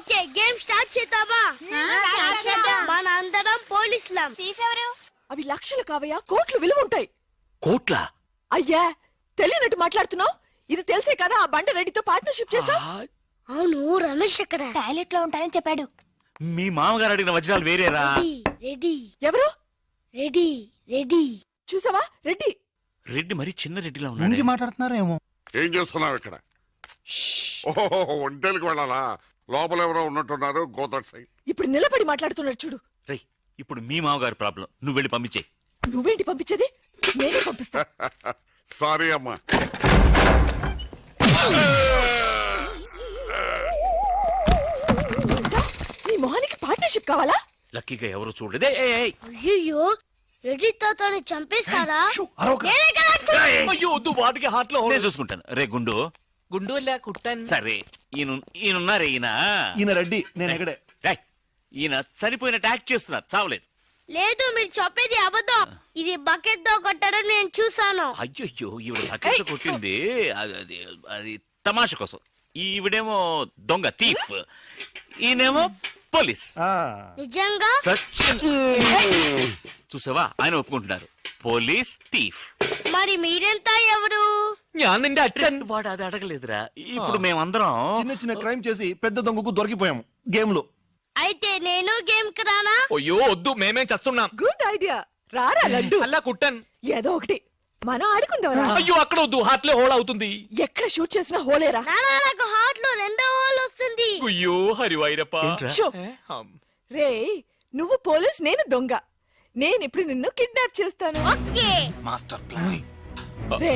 Okay game start చేద్దామా? మన అందరం పోలీసులం. ఎవరు? అవి లక్షలు కావయ్యా, కోట్లు విలువ ఉంటాయి. కోట్ల? అయ్యా తెలియనట్టు మాట్లాడుతున్నావు. ఇది తెలిసే కదా ఆ బండ రెడ్డితో పార్ట్నర్షిప్ చేశావు. అవును, రమేష్ ఎక్కడ? టాయిలెట్ లో ఉంటానని చెప్పాడు. మీ మామగారు అడిగిన వజ్రాలు వేరేరా? రెడీ. ఎవరు? Ready ready. చూసావా రెడ్డి? రెడ్డి మరి చిన్న రెడ్డిలా ఇంకి ఉన్నాడు. మాట్లాడుతున్నారేమో. ఏం చేస్తున్నావు ఇక్కడ? ఓహో, ఒంటేలకు వెళ్ళాలా? లోపల ఎవరో ఉన్నట్టున్నారు. గోదట్ సైడ్. ఇప్పుడు నిలబడి మాట్లాడుతున్నాడు చూడు. రేయ్, ఇప్పుడు మీ మామగారు ప్రాబ్లం, నువ్వు వెళ్ళి పంపించే. నువ్వేంటి పంపించేది? నేనే పంపిస్తా. సారీ అమ్మా. నీ మొహానికి పార్ట్నర్షిప్ కావాలా? లక్కీగా ఎవరు చూడలేదే. అయ్యో, రెడ్డి తాతని చంపేస్తారా? అయ్యో వద్దు, వాటికి హార్ట్ లో నేను చూసుకుంటాను. రే గుండు, గుండు కుట్టాను. సరే ఈయనున్నారే ఈయన. ఈయన రెడ్డి, నేను ఎక్కడే. రేయ్, ఈయన చనిపోయినట్టు యాక్ట్ చేస్తున్నారు, చావలేదు. లేదు, మీరు చెప్పేది అబద్ధం. ఇది బకెట్ తో కొట్టడం నేను చూసాను. అయ్యో, ఈవిడ లక్కీతో కొట్టింది అది తమాష కోసం. ఈవిడేమో దొంగ, థీఫ్. ఈయనేమో పోలీస్. నిజంగా? చూసావా, ఆయన ఒప్పుకుంటున్నారు. Police, thief. మరి మీరెంత ఎవరు? నిండి అచ్చన్. వాడు అది అడగలేదురా. ఇప్పుడు మేమందరం చిన్న చిన్న క్రైమ్ చేసి పెద్ద దొంగకు దొరికిపోయాము గేమ్ లో. అయితే నేను గేమ్ కి రానా? అయ్యో వద్దు, మేమేం చేస్తున్నాం. Good idea. రారా లడ్డు. అలా కుట్టాను. ఏదో ఒకటి మనం ఆడుకుందాం. అయ్యో అక్కడ వద్దు, హార్ట్ లో హోల్ అవుతుంది. ఎక్కడ షూట్ చేసినా హోలేరా. నానా, నాకు హార్ట్ లో రెండో హోల్ వస్తుంది. అయ్యో హరివైరప్ప. షో. రే, నువ్వు పోలీస్, నేను దొంగ. నేను ఇప్పుడు నిన్ను కిడ్నాప్ చేస్తాను. ఓకే. Master plan. రే,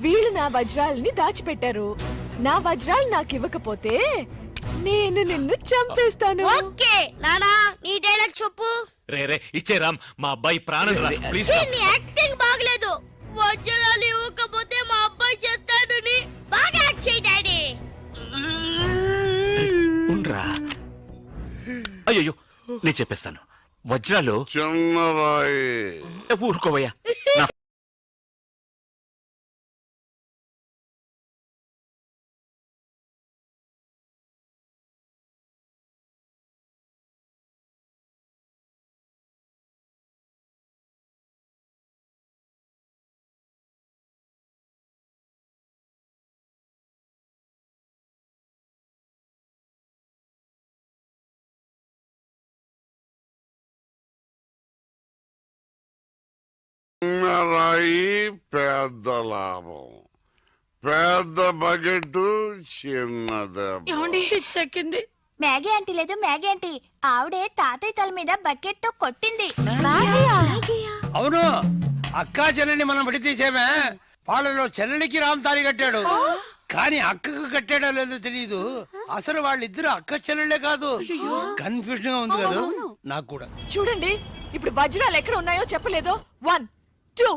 వీళ్ళు నా వజ్రాలని దాచిపెట్టారు. నా వజ్రాలు నాకు ఇవ్వకపోతే నేను నిన్ను చంపేస్తాను. ఓకే నానా, నీ డైలాగ్ చెప్పు. రే ఇచ్చే రామ్, మా అబ్బాయి ప్రాణం రా ప్లీజ్. నీ యాక్టింగ్ బాగలేదు. వజ్రాలు ఇవ్వకపోతే మా అబ్బాయి చేస్తాడని బాగా యాక్ట్ చేయి డాడీ. ఉండ్రా. అయ్యో, నేను చెప్పేస్తాను. వజ్రాలు చిన్నరాయి. ఊరుకోవయ్యా. చిన్నరాయి పెద్ద లాభం. పెద్ద బకెట్ చిన్నది. చెక్కింది. మ్యాగీ ఆంటీ లేదు, మ్యాగీ ఆంటీ ఆవిడే తాతయ్య తల మీద బకెట్ తో కొట్టింది. అవును, అక్కా చెల్లెని మనం విడితీసేమే. వాళ్ళలో చెల్లెలికి రామ్ తాళి కట్టాడు, కానీ అక్కకు కట్టాడో లేదో తెలియదు. అసలు వాళ్ళిద్దరు అక్క చెల్లెళ్ళే కాదు. కన్ఫ్యూజన్ గా ఉంది కదా నాకు కూడా. చూడండి, ఇప్పుడు వజ్రాలు ఎక్కడ ఉన్నాయో చెప్పలేదు. 1 2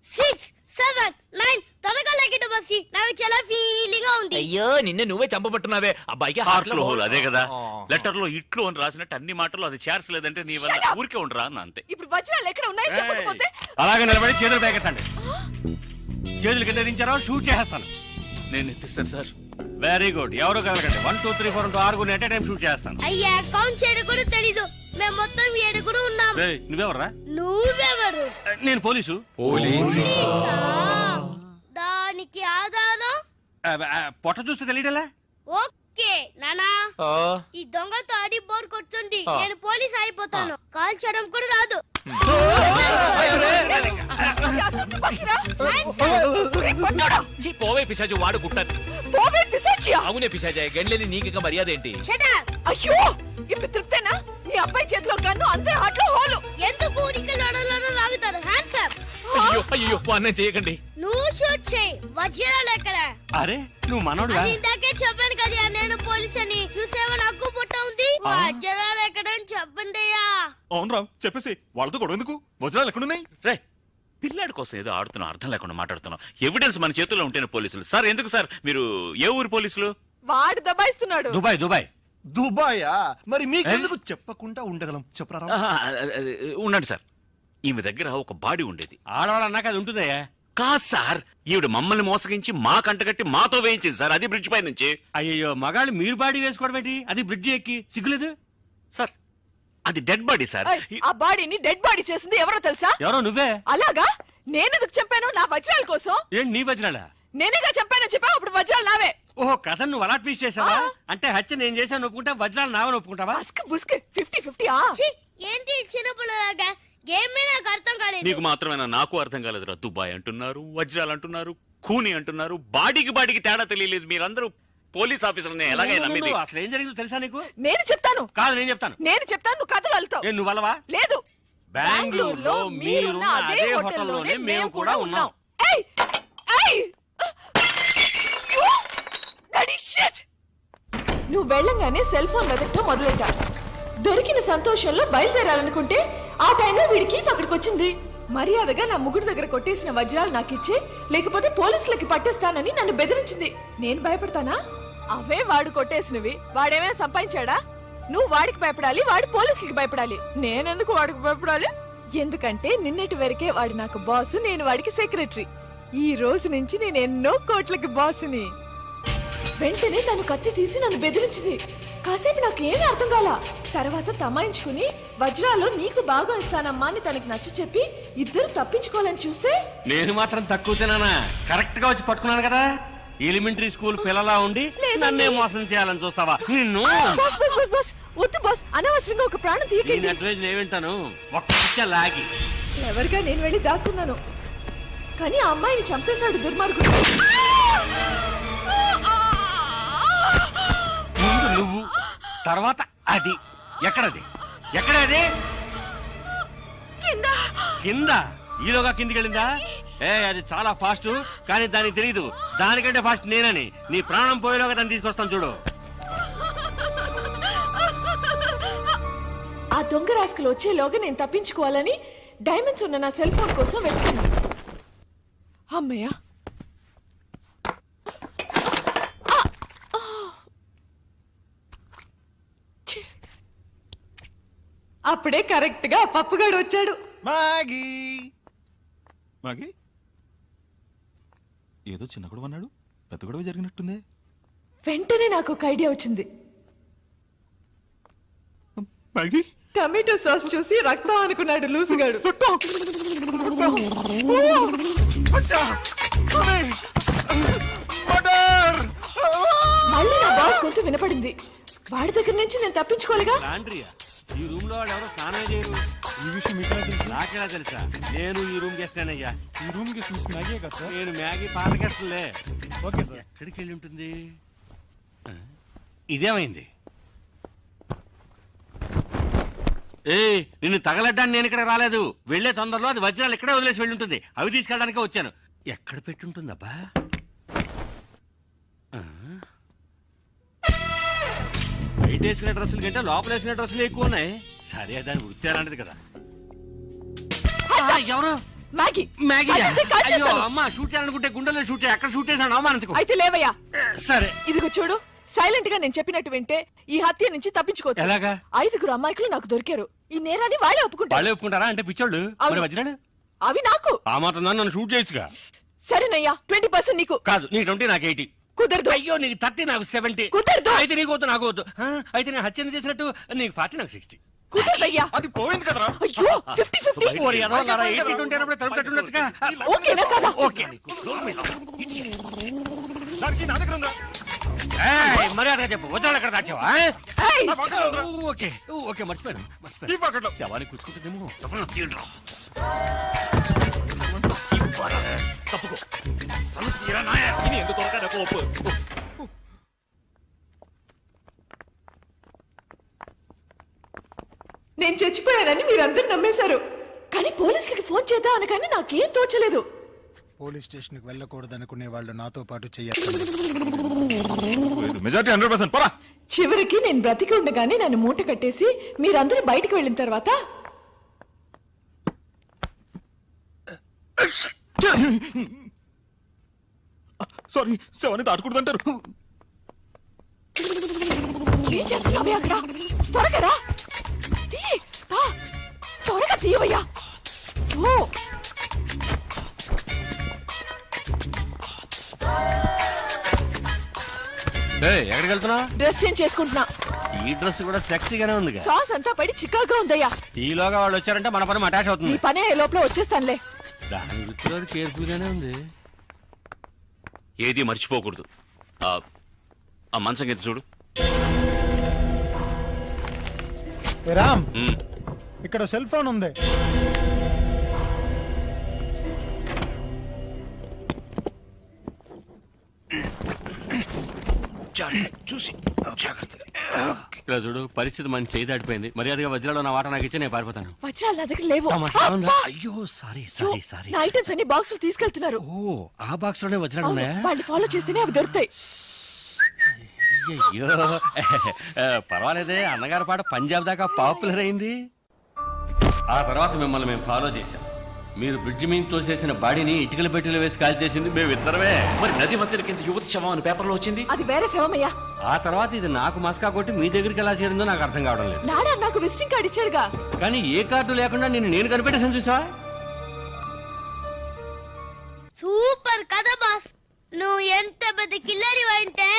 6 7 9 త్వరగా లెక్కిట బస్సి. నాకు చాలా ఫీలింగ్ గా ఉంది. అయ్యో నిన్ను నువ్వే చంపబట్టున్నావే. అబ్బాయికి హార్ట్ లో హోల్, అదే కదా. లెటర్ లో ఇట్లు అని రాసినట్టు అన్ని మాటలు అది చేర్చలేదంటే నీ వల్ల ఊరికే ఉండరా అన్న, అంతే. ఇప్పుడు వజ్రాలు ఎక్కడ ఉన్నాయో చెప్పకపోతే అలాగే నిలబడి చేతులు పేకెత్తండి. చేతులు కింద దించారో షూట్ చేస్తాను. నేను ఎత్తిస్తాను సార్. Very good. ఎవరు కలగండి. 1 2 3 4 6 ఎట్ టైం షూట్ చేస్తాను. అయ్యా, కౌంట్ చేయడం కూడా తెలీదు. మేము మొత్తం 7 ఉన్నాం. నువ్వెవర్రా? నువ్వెవరు? నేను పోలీసు. పోలీసు. దానికి ఆధారం పొట్ట చూస్తే తెలియటలా? ఓకే నానా, ఈ దొంగతో ఆడి బోర్ కొడుతుంది. నేను పోలీస్ అయిపోతాను. కాల్ చేయడం కూడా రాదు. పోవే పిశాచి, వాడు కుట్టాను. పోవే పిశాచియా? అవునే పిశాచి, గండ్లేని నీకు మర్యాద ఏంటి? Shut up. అయ్యో, ఇప్పుడు తృప్తేనా? నీ అబ్బాయి చేతిలో గన్ను, అందరి హార్ట్ లో హోలు. ఎందుకు ఊరికి లడలను లాగుతారు? Hands up. అయ్యో అన్నం చేయకండి. నువ్వు షూట్ చేయి. వజ్రాలు ఎక్కడ? అరే నువ్వు మనోడుగా? అది ఇందాకే చెప్పాను కదా నేను పోలీస్ అని. చూసేవా, నాకు పుట్ట ఉంది. వజ్రాలు ఎక్కడని చెప్పండి. అవును రామ్, చెప్పేసి వాళ్ళతో గొడవ ఎందుకు? వజ్రాలు ఎక్కడున్నాయి? రే, పిల్లాడి కోసం ఏదో ఆడుతున్నాం, అర్థం లేకుండా మాట్లాడుతున్నాం. ఎవిడెన్స్ మన చేతుల్లో ఉంటేనే పోలీసులు. సార్ ఎందుకు సార్ మీరు ఏ ఊరు పోలీసులు? వాడు దబాయిస్తున్నాడు. దుబాయ్. దుబాయా? మరి మీకెందుకు చెప్పకుండా ఉండగలం? చెప్పరా. ఉండండి సార్. ఈమె దగ్గర ఒక బాడీ ఉండేది. ఆడవాళ్ళు అన్నాక అది ఉంటుందయ్యా. కాదు సార్, ఈవిడ మమ్మల్ని మోసగించి మా కంటగట్టి మాతో వేయించింది సార్, అది బ్రిడ్జ్ పై నుంచి. అయ్యో మగాళ్ళు మీరు బాడీ వేసుకోవడం ఏంటి? అది బ్రిడ్జ్ ఎక్కి సిగ్గులేదు. సార్ అది డెడ్ బాడీ సార్. ఏయ్, ఆ బాడీని డెడ్ బాడీ చేసింది ఎవరో తెలుసా? ఎవరో నువ్వే. అలాగా? నేనెందుకు చంపాను? నా వజ్రాల కోసం. ఏంటి నీ వజ్రాలా? నేనేగా చంపానని చెప్పావు, అప్పుడు వజ్రాలు నావే. ఓహో, కథ నువ్వు అలా ట్వీస్ట్ చేసావా? ఆ. అంటే హత్య నేను చేశాను ఒప్పుకుంటా, వజ్రాలు నావని ఒప్పుకుంటావా? అస్క్ బుస్క్ 50-50 ఛీ, ఏంటి చిన్నపిల్లలాగా గేమ్ మీద నాకు అర్థం కాలేదు. నీకు మాత్రమేనా? నాకు అర్థం కాలేదురా. దుబాయ్ అంటున్నారు, వజ్రాలు అంటున్నారు, ఖూని అంటున్నారు, బాడీకి తేడా తెలియలేదు. మీరందరూ పోలీస్ ఆఫీసర్ని ఎలాగైనా నమ్మింది. నువ్వు అసలు ఏం జరిగిందో తెలుసా నీకు? నేను చెప్తాను. కాదు నేను చెప్తాను. నువ్వు కథలు అల్లుతావు. ఏ నువ్వు అలవా? లేదు. బెంగళూరులో మీరున్న అదే హోటల్లోనే మేము కూడా ఉన్నాం. ఏయ్! ఏయ్! ఓ! Bloody shit! నువ్వు వెళ్ళంగానే సెల్ ఫోన్ వెతకటం మొదలెట్టా. దొరికిన సంతోషంలో బయలుదేరాలనుకుంటే ఆ టైంలో వీడికి అక్కడికి వచ్చింది. మర్యాదగా నా ముగ్గురు దగ్గర కొట్టేసిన వజ్రాలు నాకు ఇచ్చే, లేకపోతే పోలీసులకి పట్టేస్తానని నన్ను బెదిరించింది. నేను భయపడతానా? అవే వాడు కొట్టేసినవి. వాడేమైనా సంపాదించాడా? నువ్వు వాడికి భయపడాలి, వాడు పోలీసులకి భయపడాలి. నేనెందుకు వాడికి భయపడాలి? ఎందుకంటే నిన్నటి వరకే వాడు నాకు బాసు, నేను వాడికి సెక్రటరీ. ఈ రోజు నుంచి నేను ఎన్నో కోట్లకి బాసుని. వెంటనే తను కత్తి తీసి నన్ను బెదిరించింది. కాసేపు నాకు ఏమీ అర్థం కాల. తర్వాత తమాయించుకుని వజ్రాలు నీకు బాగా ఇస్తానమ్మా అని తనకి నచ్చ చెప్పి ఇద్దరు తప్పించుకోవాలని చూస్తే నేను మాత్రం తక్కువ తినానా? కరెక్ట్ గా వచ్చి పట్టుకున్నాను కదా. ఎలిమెంటరీ స్కూల్ పిల్లలా ఉండి నన్నే మోసం చేయాలని చూస్తావా? నిన్ను బాస్ బాస్ బాస్ బాస్ వద్దు బాస్, అనవసరంగా ఒక ప్రాణం నేను తీయకండి. అడ్వైజ్ ఏమింటాను? ఒక్క లాగి ఎవరిగా నేను వెళ్ళి దాక్కున్నాను, కానీ ఆ అమ్మాయిని చంపేశాడు దుర్మార్గుడు. ముందు నువ్వు, తర్వాత అది. ఎక్కడది? ఎక్కడది? కింద. ఈలోగా కిందికి వెళ్ళిందా? ఏ అది చాలా ఫాస్ట్, కానీ దానికి తెలియదు దానికంటే ఫాస్ట్ నేనని. నీ ప్రాణం పోయేలోగా దాన్ని తీసుకొస్తాను చూడు. ఆ దొంగ రాస్కలు వచ్చేలోగా నేను తప్పించుకోవాలని డైమండ్స్ ఉన్న నా సెల్ ఫోన్ కోసం వెతుకున్నా. అమ్మయ్య, అప్పుడే కరెక్ట్ గా పప్పుగాడు వచ్చాడు. మాగీ మాగీ ఏదో చిన్న గొడవ అన్నాడు, పెద్ద గొడవ జరిగినట్టుంది. వెంటనే నాకు ఒక ఐడియా వచ్చింది. మాగీ టమాటో సాస్ చూసి రక్తం అనుకున్నాడు లూసుగాడు. మళ్ళీ నా బాస్ గొంతు వినపడింది. వాడి దగ్గర నుంచి నేను తప్పించుకోలేగా. లాండ్రియా? ఈ రూమ్ లో వాళ్ళు ఎవరో స్నానం చేయరు. ఈ విషయం మీకు తెలుసు? నాకెలా తెలుసా? నేను ఈ రూమ్ గెస్టానయ్యా. ఈ రూమ్ కి మిస్ మ్యాగీ కదా సార్? నేను మ్యాగీ పాత గెస్ట్లే. Okay sir. ఎక్కడికి వెళ్ళి ఉంటుంది? ఇదేమైంది? ఏయ్, నిన్ను తగలడ్డానికి నేను ఇక్కడ రాలేదు. వెళ్లే తొందరలో అది వజ్రాలు ఇక్కడే వదిలేసి వెళ్ళి ఉంటుంది. అవి తీసుకెళ్ళడానికే వచ్చాను. ఎక్కడ పెట్టుంటుందబ్బా? బయట వేసుకునే డ్రెస్సులు కంటే లోపల వేసుకునే డ్రెస్సులు ఎక్కువ ఉన్నాయి. సరే దాని వృత్తి అలాంటిది కదా. ఎవరు? Maggi Maggi? అదంతే కాల్ అయ్యో చేస్తాను. అమ్మా, షూట్ చేయాలనుకుంటే గుండెల్లో షూట్ చేయి. అక్కడ షూట్ చేశాను, అవమానించుకో. అయితే లేవయ్యా. సరే ఇదిగో చూడు, సైలెంట్ గా నేను చెప్పినట్టు వింటే ఈ హత్య నుంచి తప్పించుకోవచ్చు. ఎలాగా? 5 అమ్మాయికులు నాకు దొరికారు. ఈ నేరాన్ని వాళ్ళే ఒప్పుకుంటారు. వాళ్ళే ఒప్పుకుంటారా? అంటే పిచ్చోళ్ళు. అవును. మరి వజ్రాలు? అవి నాకు. ఆ మాత్రం దాన్ని నన్ను షూట్ చేయొచ్చుగా. సరేనయ్యా, 20% నీకు. కాదు, నీకు 20 నాకు 80. కుదరదు. అయ్యో, నీకు 30 నాకు 70. కుదరదు. అయితే నీకు వద్దు, నాకు వద్దు. అయితే నేను హత్యను చేసినట్టు నీకు 40 నాకు 60. కుదరదయ్యా. అది పోయింది కదరా. అయ్యో 50-50. ఓరి ఎదవలారా, 80-20 అన్నప్పుడు తలుపు తట్టుండొచ్చుగా. ఓకేనా కదా? ఓకే. దానికి నా దగ్గర ఉందా? ఏయ్, మర్యాదగా చెప్పు, వజ్రాలు ఎక్కడ దాచావా? ఏయ్! ఓకే ఓకే, మర్చిపోయాను ఈ మర్చిపోయాను. పక్కట్లో. శవాన్ని కూర్చుకుంటుందేమో. తప్పకుండా తీయండిరా. తప్పుకో. తలుపు తీయరా నాయ. ఇని ఎందుకు త్వరగా కోపు? నేను చచ్చిపోయానని మీరందరూ నమ్మేశారు. కానీ పోలీసులకి ఫోన్ చేద్దాం అనగానే నాకేం తోచలేదు. పోలీస్ స్టేషన్కి వెళ్ళకూడదనుకునే వాళ్ళు నాతో పాటు చేయొచ్చు. మెజారిటీ 100% పరా. చివరికి నేను బ్రతికి ఉండగానే నన్ను మూట కట్టేసి మీరందరూ బయటికి వెళ్ళిన తర్వాత సారీ, శవాన్ని దాటకూడదంటారు. ఏం చేస్తున్నావే అక్కడ? త్వరగా రా. త్వరగా తీయవయ్యా. ఓ ఎక్కడికి వెళ్తున్నావు? డ్రెస్ చేంజ్ చేసుకుంటున్నా. ఈ డ్రెస్ కూడా సెక్సీగానే ఉంది. సాస్ అంతా పడి చికాగా ఉందయ్యా. ఈలోగా వాళ్ళు వచ్చారంటే మన పని అటాచ్ నీ అవుతుంది. పనే ఏ లోపల వచ్చేస్తానులే. దాని వృత్తిలో కేర్ఫుల్ గానే ఉంది. ఏది మర్చిపోకూడదు. ఆ మంచం కింద చూడు. రామ్ ఉమ్. ఇక్కడ సెల్ ఫోన్ ఉంది. చూసి జాగ్రత్తగా. ఇలా చూడు, పరిస్థితి మన చేయి దాటిపోయింది. మర్యాదగా వజ్రాలు నా వాట నాకు ఇచ్చి నేను పారిపోతాను. వజ్రాలు నా దగ్గర లేవు. తమాషా ఉందా? అబ్బా! అయ్యో సారీ సారీ సారీ. నా ఐటమ్స్ అన్ని బాక్స్ తీసుకెళ్తున్నారు. ఓ ఆ బాక్స్ లోనే వజ్రాలు అవును, ఉన్నాయా? వాళ్ళు ఫాలో చేస్తేనే అవి దొరుకుతాయి. అయ్యో పర్వాలేదే, అన్నగారి పాట పంజాబ్ దాకా పాపులర్ అయింది. ఆ తర్వాత మిమ్మల్ని మేము ఫాలో చేశాం. మీరు బ్రిడ్జి మీద తోసేసిన బాడీని ఇటుకల పెట్టెలు వేసి కాల్ చేసింది మేమిద్దరమే. మరి నది మధ్యన కింద యువతి శవం అని పేపర్లో వచ్చింది. అది వేరే శవమయ్యా. ఆ తర్వాత ఇది నాకు మస్కా కొట్టి మీ దగ్గరికి ఎలా చేరిందో నాకు అర్థం కావడం లేదు. నాడా నాకు విజిటింగ్ కార్డ్ ఇచ్చాడుగా. కానీ ఏ కార్డు లేకుండా నేను కనిపెట్టేసాను చూసావా? సూపర్ కదా బాస్. నువ్వు ఎంత పెద్ద కిల్లరి అంటే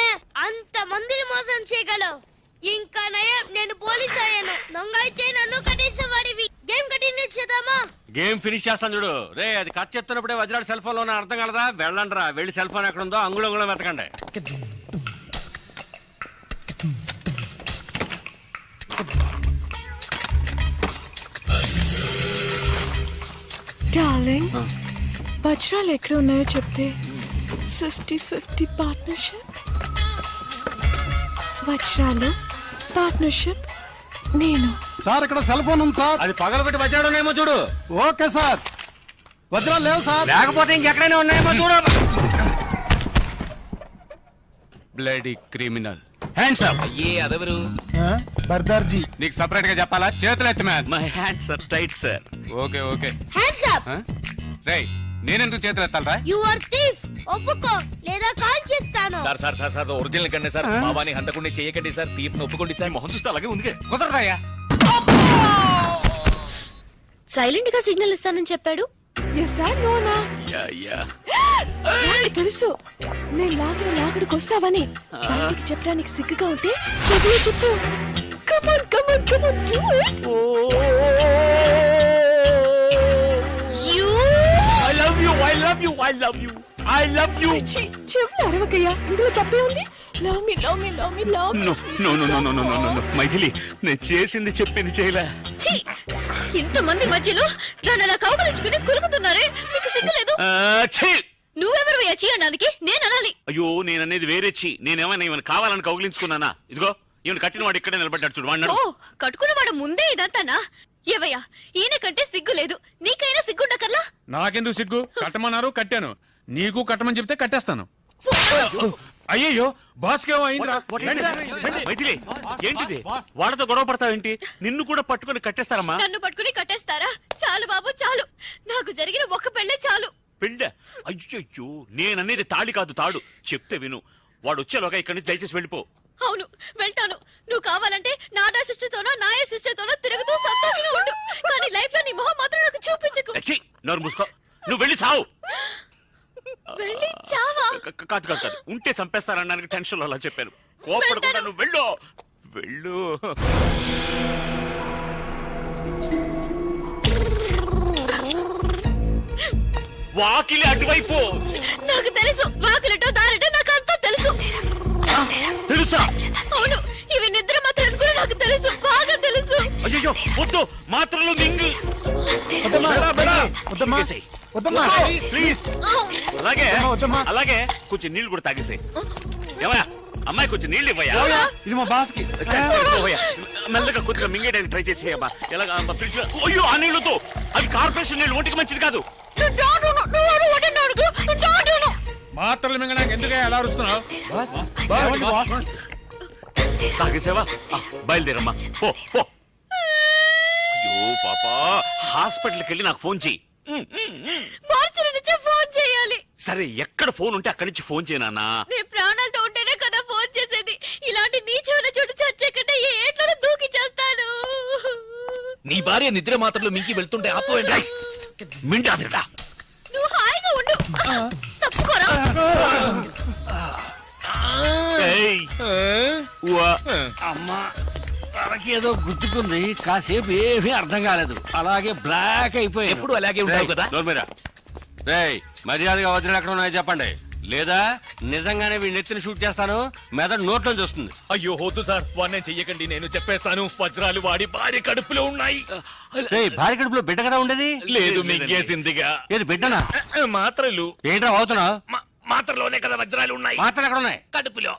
అంత మందిని మోసం చేయగలవు. ఇంకా నయం, నేను పోలీస్ అయ్యాను. దొంగ అయితే నన్ను కట్టేసేవాడివి. గేమ్ కంటిన్యూ చేద్దామా? గేమ్ ఫినిష్ చేస్తాను చూడు. రే అది కథ చెప్తున్నప్పుడే వజ్రాడు సెల్ ఫోన్ లో అర్థం కలదా? వెళ్ళండి రా, వెళ్ళి సెల్ ఫోన్ ఎక్కడ ఉందో అంగుళం వెతకండి. డార్లింగ్, వజ్రాలు ఎక్కడ ఉన్నాయో చెప్తే 50-50 పార్ట్నర్షిప్. వజ్రాలు పార్ట్నర్షిప్ నేను. సార్ ఇక్కడ సెల్ ఫోన్ ఉంది సార్. అది పగలబెట్టి వజ్రాడునేమో చూడు. Okay sir. వజ్రాలు లేవు సార్. లేకపోతే ఇంకెక్కడైనా ఉన్నాయేమో చూడు. Bloody criminal. Hands up. ఏ అదెవరు? బర్దార్జీ. నీకు సెపరేట్ గా చెప్పాలా? చేతులు ఎత్తి man. My hands are tight sir. Okay okay. Hands up. రేయ్ నేనెందుకు చేతులు ఎత్తాలరా? You are thief. ఒప్పుకో లేదా కాల్ చేస్తాను. Sir sir sir sir original కండి సార్. బాబాని హంతకుండా చేయకండి సార్. తీర్పు ఒప్పుకోండి సార్. మొహం చూస్తే అలాగే ఉంది. కుదరదాయా? సైలెంట్ గా సిగ్నల్ ఇస్తానని చెప్పాడు. ఎస్ సార్, నోనా. Yeah yeah. నాకు తెలుసు నేను లాగడికి వస్తావని. బయటికి చెప్పడానికి సిగ్గుగా ఉంటే చెవిలో చెప్పు. Come on come on come on do it. I love you. I love you. I love you. I love you. చెవులు అరవకయ్యా, ఇందులో తప్పే ఉంది. Love me love me love me love me. No no no no no no no no. Maithili, నేను చేసింది చెప్పింది చేయలే. ఇంతమంది మధ్యలో నన్ను అలా కౌగలించుకుని కులుకుతున్నారే, మీకు సిగ్గులేదు? ఛీ! నువ్వెవరు చీ అనడానికి? నేను అనాలి. అయ్యో నేననేది వేరే ఛీ. నేనేమైనా ఈమెను కావాలని కౌగిలించుకున్నానా? ఇదిగో ఈమెను కట్టిన వాడు ఇక్కడే నిలబడ్డాడు చూడు. వాడు ఓ, కట్టుకున్నవాడు ముందే ఇదంతానా? ఏవయ్యా, ఈయన కంటే సిగ్గు లేదు, నీకైనా సిగ్గుండకర్లా? నాకెందుకు సిగ్గు? కట్టమన్నారు, కట్టాను. నీకు కట్టమని చెప్తే కట్టేస్తాను. అయ్యయ్యో బాస్ కేమో అయిందిరా. మైథిలి, ఏంటిది? వాళ్ళతో గొడవ పడతావేంటి? నిన్ను కూడా పట్టుకొని కట్టేస్తారమ్మా. నన్ను పట్టుకుని కట్టేస్తారా? చాలు బాబు చాలు, నాకు జరిగిన ఒక్క పెళ్ళే చాలు. పెళ్ళ? అయ్యో నేననేది తాళి కాదు, తాడు. చెప్తే విను. వాడు వచ్చేలోగా ఇక్కడి నుంచి దయచేసి వెళ్ళిపో. అవును వెళ్తాను. నువ్వు కావాలంటే నాడా సిస్టర్తోనో నాయ సిస్టర్తోనో తిరుగుతూ సంతోషంగా ఉండు, కానీ లైఫ్ లో నీ మొహం మాత్రం నాకు చూపించకు. ఛీ, నోరు మూసుకో. నువ్వు వెళ్ళి చావు. వెళ్ళి చావా? కాదు కాదు కాదు, ఉంటే చంపేస్తారనడానికి టెన్షన్ లో అలా చెప్పాను. కోపడకుండా నువ్వు వెళ్ళు. వెళ్ళు. వాకిలి అటువైపు. నాకు తెలుసు, వాకిలటో దారటో నాకు అంతా తెలుసు. తెలుసా? అవును, ఇవి నిద్ర మాత్రం కూడా నాకు తెలుసు, బాగా తెలుసు. అయ్యో వద్దు, మాత్రలు మింగు. ప్లీజ్. అలాగే అలాగే కొంచెం నీళ్లు కూడా తాగేసాయి. ఏమయ్యా అమ్మాయి, కొంచెం నీళ్ళు ఇవ్వయా. ఇది మా బాస్ కి. మెల్లగా కొద్దిగా మింగేయడానికి ట్రై చేసేయమ్మా. ఎలాగా ఫ్రిడ్జ్ లో. అయ్యో ఆ నీళ్ళతో, అది కార్పొరేషన్ నీళ్ళు, ఒంటికి మంచిది కాదు. మాత్రలు మింగడానికి ఎందుకు అలా అరుస్తున్నావు? తాగేసావా? బయలుదేరమ్మా, పో పో. అయ్యో పాపా, హాస్పిటల్కి వెళ్ళి నాకు ఫోన్ చెయ్యి. మార్చి నుంచే ఫోన్ చేయాలి. సరే, ఎక్కడ ఫోన్ ఉంటే అక్కడి నుంచి ఫోన్ చేయనా. నేను ప్రాణాలతో ఉంటేనే కదా ఫోన్ చేసేది. ఇలాంటి నీచమైన చోటు చచ్చే కంటే ఏ ఏట్లో దూకి చేస్తాను. నీ భార్య నిద్ర మాత్రలు మింకి వెళ్తుంటే ఆపోయండి. మింటాదిరా. నువ్వు హాయిగా ఉండు. తప్పుకోరా. ఏయ్. ఉవ్వా. అమ్మా తనకేదో గుర్తుకుంది, కాసేపు ఏమీ అర్థం కాలేదు, అలాగే బ్లాక్ అయిపోయి. ఎప్పుడు అలాగే ఉంటావు కదా. రేయ్ మర్యాదగా వదిలి ఎక్కడ ఉన్నాయో చెప్పండి, లేదా నిజంగానే వీడిని ఎత్తిని షూట్ చేస్తాను, మెదడు నోట్లోంచి వస్తుంది. అయ్యో వద్దు సార్, వాడిని చెయ్యకండి, నేను చెప్పేస్తాను. వజ్రాలు వాడి భార్య కడుపులో ఉన్నాయి. రేయ్ భార్య కడుపులో బిడ్డ కదా ఉండేది? లేదు మింగేసిందిగా. ఏది బిడ్డనా? మాత్రలు. ఏంట్రా అవుతున్నావు? మాత్రలోనే కదా వజ్రాలు ఉన్నాయి. మాత్రలు ఎక్కడ ఉన్నాయి? కడుపులో.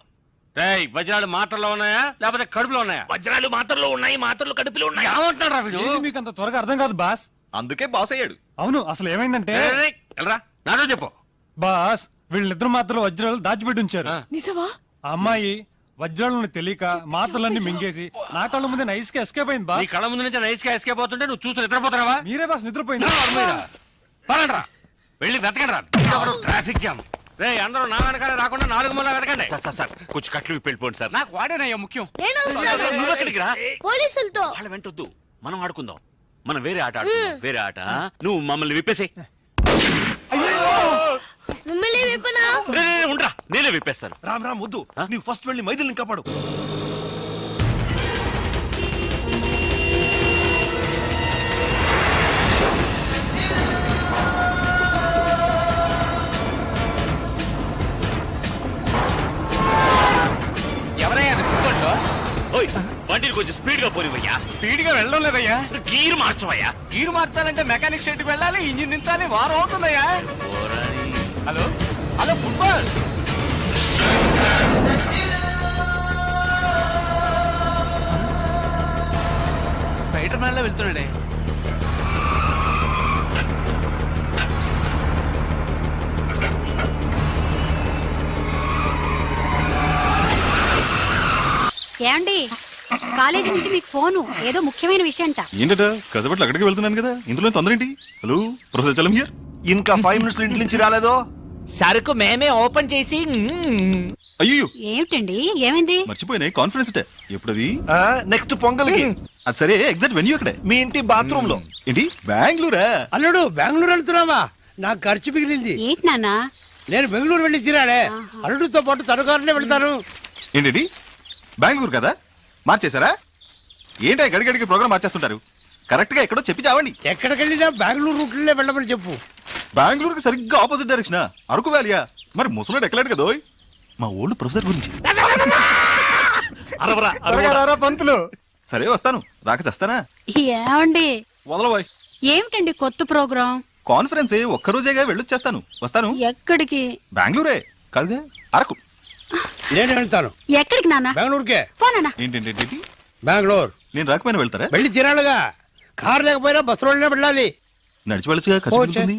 రేయ్ వజ్రాలు మాత్రలో ఉన్నాయా లేకపోతే కడుపులో ఉన్నాయా? వజ్రాలు మాత్రలో ఉన్నాయి, మాత్రలు కడుపులో ఉన్నాయి. ఏమంటున్నాడు రా వీడు? మీకు అంత త్వరగా అర్థం కాదు బాస్. అందుకే బాస్ అయ్యాడు. అవును, అసలు ఏమైందంటే రేయ్, రేయ్, వెళ్ళరా నాతో చెప్పు. బాస్ వీళ్ళిద్దరు మాత్రలు వజ్రాలు దాచిపెట్టి ఉంచారు. నిజమా? ఆ అమ్మాయి వజ్రాలను తెలియక మాత్రలన్నీ మింగేసి నా కళ్ళ ముందే నైస్ గా ఎస్కేప్ అయింది నీ బాస్. కళ్ళ ముందు నుంచి నైస్ గా ఎస్కేప్ అవుతుంటే నువ్వు చూసి నిద్రపోతున్నావా? మీరే బాస్ నిద్రపోయింది. పదండ్రా వెళ్ళి వెతకండి రా, ట్రాఫిక్ జామ్. రే అందరూ నా వెనకాలే రాకుండా 4 మూల వెతకండి. సార్ కొంచెం కట్లు విప్పి వెళ్ళిపోండి సార్. నాకు వాడేనయ్యా ముఖ్యం. నేను వస్తాను. నువ్వు ఎక్కడికి రా? పోలీసులతో. వాళ్ళ వెంటొద్దు, మనం ఆడుకుందాం. మనం వేరే ఆట ఆడుకుందాం. వేరే ఆట. నువ్వు మమ్మల్ని విప్పేసే. మిమ్మల్ని విప్పనా? ఉండరా, నేనే విప్పేస్తాను. రామ్ రామ్ వద్దు, నీవు ఫస్ట్ వెళ్ళి మైథిలిని కాపాడు. ఎవరయ్యా ఓయ్ బండిని కొంచెం స్పీడ్ గా పోనివయ్యా. స్పీడ్ గా వెళ్ళడం లేదయ్యా. గీరు మార్చవయ్యా. గీరు మార్చాలంటే మెకానిక్ షెడ్ వెళ్ళాలి, ఇంజిన్ దించాలి, వారం అవుతుందయ్యా. Hello hello football. Spider man లో వెళ్తున్నాడే. ఏమండి కాలేజీ నుంచి మీకు ఫోను, ఏదో ముఖ్యమైన విషయం అంట. ఏంటట కసబట్లు అక్కడికి వెళ్తున్నాను కదా, ఇందులో తొందర ఏంటి? Hello professor Chalam here. ఇంకా 5 మినిట్స్ ఇంటి నుంచి రాలేదో? సరుకు మేమే ఓపెన్ చేసి. అయ్యో ఏమిటండి ఏమైంది? మర్చిపోయినాయి, కాన్ఫరెన్స్ డే ఎప్పుడది? నెక్స్ట్ పొంగల్కి. అది సరే, ఎగ్జాక్ట్ వెన్యూ అక్కడే. మీ ఇంటి బాత్రూమ్ లో. ఏంటి బెంగళూరా? అల్లుడు బెంగళూరు వెళ్తున్నావా? నాకు ఖర్చు మిగిలింది. ఏంటి నాన్న? నేను బెంగళూరు వెళ్ళి తిరాడే, అల్లుడితో పాటు తనుకారులే వెళ్తాను. ఏంటి బెంగళూరు కదా, మార్చేశారా? ఏంటి గడిగడికి ప్రోగ్రామ్ మార్చేస్తుంటారు? కరెక్ట్ గా ఎక్కడో చెప్పి చావండి. ఎక్కడికి వెళ్ళినా బెంగళూరు రూట్లే వెళ్ళమని చెప్పు. బెంగళూరుకి సరిగ్గా ఆపోజిట్ డైరెక్షన్. అరకు వ్యాలియా? మరి ముసలోడు ఎక్కలేడు కదా. మా ఓల్డ్ ప్రొఫెసర్ గురించి. పంతులు. సరే వస్తాను, రాక చేస్తానా? ఏమండి వదలబోయ్. ఏమిటండి కొత్త ప్రోగ్రాం? కాన్ఫరెన్స్ ఒక్కరోజేగా వెళ్ళొచ్చేస్తాను. వస్తాను. ఎక్కడికి? బెంగళూరే కాదుగా, అరకు. నేను వెళ్తాను. ఎక్కడికి నాన్న? బెంగళూరుకే. పోనా? ఏంటి బెంగళూరు నేను రాకపోయినా వెళ్తారా? వెళ్ళి తిరాడుగా. కారు లేకపోయినా బస్సులోనే వెళ్ళాలి. నడిచి వెళ్ళొచ్చుగా, ఖర్చు పోచే. ఉంటుంది.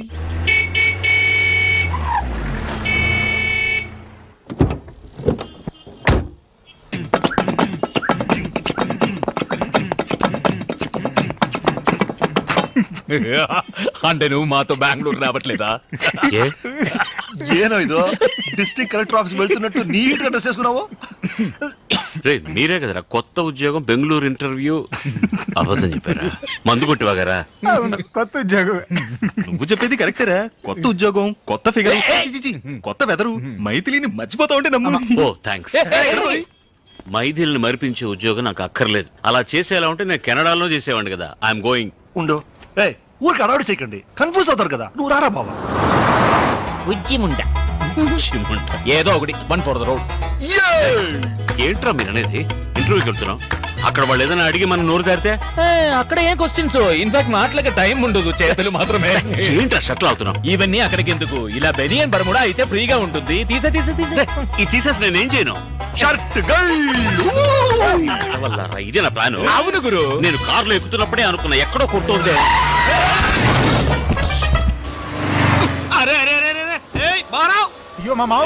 అంటే నువ్వు మాతో బెంగళూరు రావట్లేదా? ఏనో ఇదో డిస్ట్రిక్ట్ కలెక్టర్ ఆఫీస్ వెళ్తున్నట్టు నీట్ గా డ్రెస్ చేసుకున్నావు. రే మీరే కదరా కొత్త ఉద్యోగం బెంగళూరు ఇంటర్వ్యూ. అబద్ధం చెప్పారా? మందు కొట్టివాగారా? కొత్త ఉద్యోగం. నువ్వు చెప్పేది కరెక్టేరా. కొత్త ఉద్యోగం, కొత్త ఫిగర్, కొత్త వెదరు. మైథిలిని మర్చిపోతా ఉంటే నమ్ము. ఓ థ్యాంక్స్. మైథిలిని మరిపించే ఉద్యోగం నాకు అక్కర్లేదు. అలా చేసేలా ఉంటే నేను కెనడాలో చేసేవాడిని కదా. I'm going. ఉండు. ఊరికి అడవాడి చేయకండి, కన్ఫ్యూజ్ అవుతారు కదా. నువ్వు రారా బాబా. ఉజ్జిముండ ఏదో ఒకటి 1 for the road. ఏంట్రా మీరు అనేది? ఇంటర్వ్యూకి వెళ్తున్నాం, అక్కడ వాళ్ళు ఏదైనా అడిగి మనం నోరు దారితే అక్కడ ఏం క్వశ్చన్స్, ఇన్ఫాక్ట్ మాటలకి టైం ఉండదు, చేతులు మాత్రమే. ఏంట్రా షట్లు అవుతున్నాం? ఇవన్నీ అక్కడికి ఎందుకు, ఇలా బెనియన్ బర్ముడా అయితే ఫ్రీగా ఉంటుంది. తీసే ఈ తీసేసి నేనేం చేయను? షర్ట్ వల్లరా, ఇదే నా ప్లాన్. అవును గురు. నేను కారులో ఎక్కుతున్నప్పుడే అనుకున్నా ఎక్కడో కొడుతుంది. అరే అరే అరే అరే, ఏయ్ బారావ్. అయ్యో మా మావ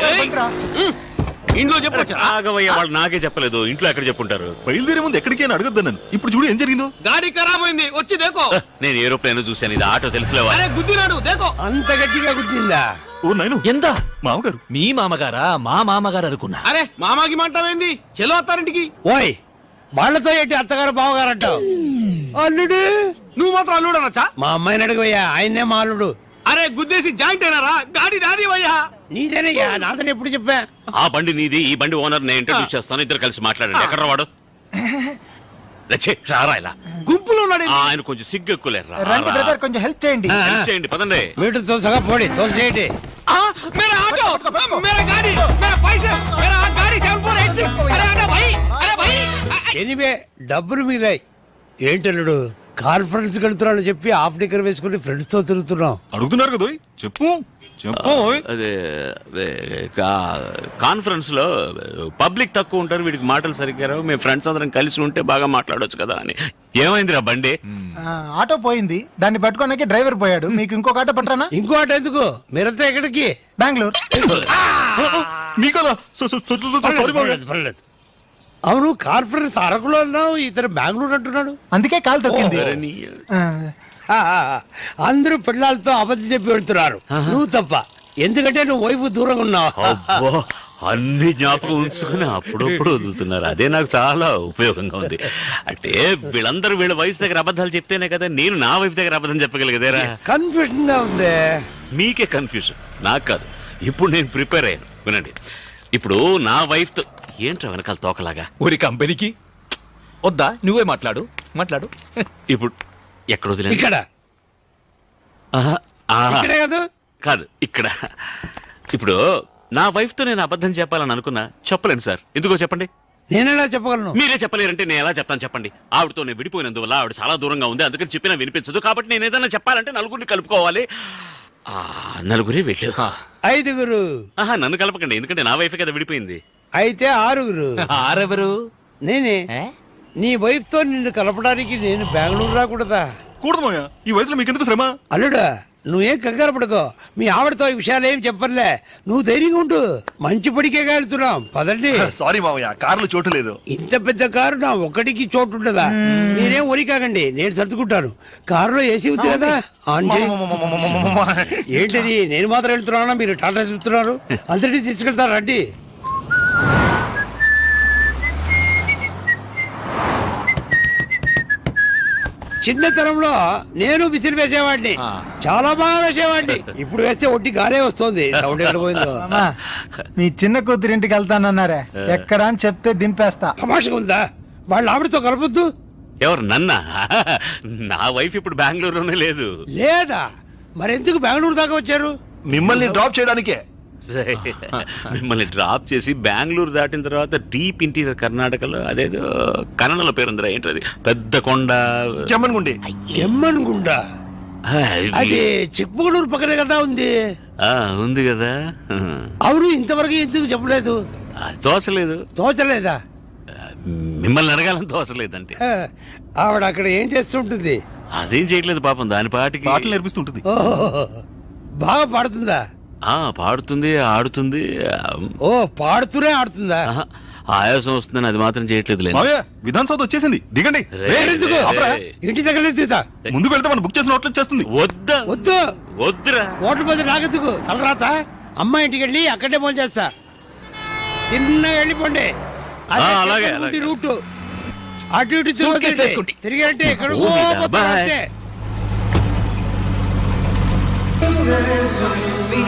ఇంట్లో చెప్పొచ్చు. ఆగవయ్య, వాళ్ళు నాకే చెప్పలేదు. ఇంట్లో ఎక్కడ చెప్పుంటారు? బయలుదేరే ముందు ఎక్కడికి అని అడగద్దు నన్ను. ఇప్పుడు చూడు ఏం జరిగిందో. గాడి ఖరాబ్ అయింది, వచ్చి దేకో. నేను ఏరోప్లేన్ చూశాను, ఇది ఆటో తెలుసులేవా? అరే గుద్దినాడు, దేకో. అంత గట్టిగా గుద్దిందా? ఓ నైను, ఎంత? మామగారు. మీ మామగారా? మా మామగారు అనుకున్నా. అరే మామాకి మంటావేంది? చెలో అత్తారింటికి. ఓయ్ వాళ్ళతో ఏంటి అత్తగారు బావగారు అంటావు? అల్లుడు. నువ్వు మాత్రం అల్లుడు అనొచ్చా? మా అమ్మాయిని అడగవయ్యా, ఆయన్నే మా అల్లుడు. అరే గుద్దేసి జాయింట్ అయినారా? గాడి నాది వయ్యా. నీదేనయ్యా, నాదని ఎప్పుడు చెప్పా? ఆ బండి నీది, ఈ బండి ఓనర్ నేను ఇంట్రడ్యూస్ చేస్తాను, ఇద్దరు కలిసి మాట్లాడండి. ఎక్కడ వాడు? లచ్చే, రారా ఇలా. గుంపులో ఉన్నాడు. ఆయన కొంచెం సిగ్గు ఎక్కువలేరు. రండి బ్రదర్, కొంచెం హెల్ప్ చేయండి. చేయండి, పదండి. మీటర్ తోసగా పోడి, తోసేయండి. मेरा ऑटो, मेरा गाड़ी, मेरा पैसे, मेरा गाड़ी 7486. अरे आना भाई, अरे भाई. ఎనివే డబ్బులు మిగిలాయి. ఏంటన్నాడు? కాన్ఫరెన్స్ వెళ్తున్నాడు చెప్పి హాఫ్ డిక్కర్ వేసుకుని ఫ్రెండ్స్ తో తిరుగుతున్నాం. అడుగుతున్నారు కదా ఓయ్. చెప్పు చెప్పు ఓయ్. అదే కాన్ఫరెన్స్ లో పబ్లిక్ తక్కువ ఉంటారు, వీడికి మాటలు సరిగ్గా రావు, మేము ఫ్రెండ్స్ అందరం కలిసి ఉంటే బాగా మాట్లాడొచ్చు కదా అని. ఏమైందిరా బండి? ఆటో పోయింది, దాన్ని పట్టుకోడానికి డ్రైవర్ పోయాడు. మీకు ఇంకొక ఆటో పట్టరానా? ఇంకో ఆట ఎందుకు? మీరంతా ఎక్కడికి? బెంగళూరు. మీకలా పర్లేదు, పర్లేదు. అవును, కాన్ఫరెన్స్ అరకులో అన్నావు, ఇతను బెంగళూరు అంటున్నాడు. అందుకే కాలు తొక్కింది. అందరూ పిల్లలతో అబద్ధం చెప్పి వెళ్తున్నారు, నువ్వు తప్ప. ఎందుకంటే నువ్వు వైపు దూరంగా ఉన్నావు. అబ్బో, అన్ని జ్ఞాపకం ఉంచుకుని అప్పుడప్పుడు వదులుతున్నారు. అదే నాకు చాలా ఉపయోగంగా ఉంది. అంటే వీళ్ళందరూ వీళ్ళ వైఫ్ దగ్గర అబద్ధాలు చెప్తేనే కదా నేను నా వైఫ్ దగ్గర అబద్ధం చెప్పగలిగేదేరా. కన్ఫ్యూజన్ గా ఉంది. మీకే కన్ఫ్యూజన్, నాకు కాదు. ఇప్పుడు నేను ప్రిపేర్ అయ్యాను, వినండి. ఇప్పుడు నా వైఫ్ తో ఏంట్రా వెనకాల తోకలాగా? ఊరి కంపెనీకి వద్దా, నువ్వే మాట్లాడు. ఇప్పుడు ఎక్కడ వదిలేదు? ఇక్కడ ఆహా, ఆహా. ఇక్కడే కాదు, కాదు ఇక్కడ. ఇప్పుడు నా వైఫ్ తో నేను అబద్ధం చెప్పాలని అనుకున్నా, చెప్పలేను సార్. ఎందుకో చెప్పండి. నేనేలా చెప్పగలను? మీరే చెప్పలేరంటే నేను ఎలా చెప్తాను చెప్పండి. ఆవిడతో నేను విడిపోయినందువల్ల ఆవిడ చాలా దూరంగా ఉంది, అందుకని చెప్పినా వినిపించదు. కాబట్టి నేను ఏదైనా చెప్పాలంటే నలుగురిని కలుపుకోవాలి. నలుగురే వెళ్ళు. 5గురు. ఆహా, నన్ను కలపకండి, ఎందుకంటే నా వైఫ్ కదా విడిపోయింది. అయితే 6గురు. ఆరెవరు? నేనే. నీ వైఫ్ తో నిన్ను కలపడానికి నేను బెంగళూరు రాకూడదా? కూడదు మాయా, ఈ వయసులో మీకెందుకు శ్రమ? అల్లుడా, నువ్వేం కంగారు పడుకో. మీ ఆవిడతో ఈ విషయాలు ఏం చెప్పర్లే. నువ్వు ధైర్యంగా ఉండు. మంచి పడికే వెళ్తున్నాం, పదండి. సారీ మావయ్య, కారులో చోటు లేదు. ఇంత పెద్ద కారు నా ఒక్కడికి చోటు ఉంటుందా? మీరేం ఒరి కాకండి, నేను సర్దుకుంటాను. కారులో ఏసీ ఉంది కదా, ఆన్ చేయి. ఏంటిది, నేను మాత్రం వెళ్తున్నానా, మీరు టాటా చెప్తున్నారు? అందరినీ తీసుకెళ్తారు, రండి. చిన్నతనంలో నేను విసిరి వేసేవాడిని, చాలా బాగా వేసేవాడిని. ఇప్పుడు వేస్తే ఒట్టి గారే వస్తుంది. సౌండ్ ఎక్కడ పోయిందో. అమ్మా, మీ చిన్న కూతురింటికి వెళ్తానన్నారే, ఎక్కడ అని చెప్తే దింపేస్తా. తమాషగా ఉందా? వాళ్ళ ఆవిడతో కలపొద్దు. ఎవరు, నన్నా? నా వైఫ్ ఇప్పుడు బెంగళూరులోనే లేదు. లేదా? మరెందుకు బెంగళూరు దాకా వచ్చారు? మిమ్మల్ని డ్రాప్ చేయడానికే. మిమ్మల్ని డ్రాప్ చేసి బెంగళూరు దాటిన తర్వాత డీప్ ఇంటీరియర్ కర్ణాటకలో అదేదో కన్నడలో పేరుందిరా, ఏంటది, పెద్ద కొండ, చెమ్మన్గుండి. ఎమ్మన్గుండ. అది చిక్మగళూరు పక్కనే కదా ఉంది. ఉంది కదా. అవును, ఇంతవరకు ఎందుకు చెప్పలేదు? తోచలేదు. తోచలేదా? మిమ్మల్ని అడగాలని తోచలేదంటే. ఆవిడ అక్కడ ఏం చేస్తుంటుంది? అదేం చేయట్లేదు పాపం, దాని పాటికి పాటలు నేర్పిస్తుంటుంది. ఓహో, బాగా పాడుతుందా? పాడుతుంది, ఆడుతుంది. ఓ, పాడుతూనే ఆడుతుందా? ఆయాసం వస్తుందని అది మాత్రం చేయట్లేదు. మావయ్య, విధాన్ సౌత్ వచ్చేసింది, దిగండి. ఇంటి దగ్గర తీతా. ముందుకు వెళ్తే మనం బుక్ చేసిన హోటల్ వచ్చేస్తుంది. వద్దా? వద్దు, వద్దురా. హోటల్ పోతే నాకెందుకు తలరాత? అమ్మ ఇంటికి వెళ్ళి అక్కడే ఫోన్ చేస్తా. తిన్నగా వెళ్ళిపోండి. అలాగే, రూట్ అటు ఇటు తిరిగి అంటే ఎక్కడ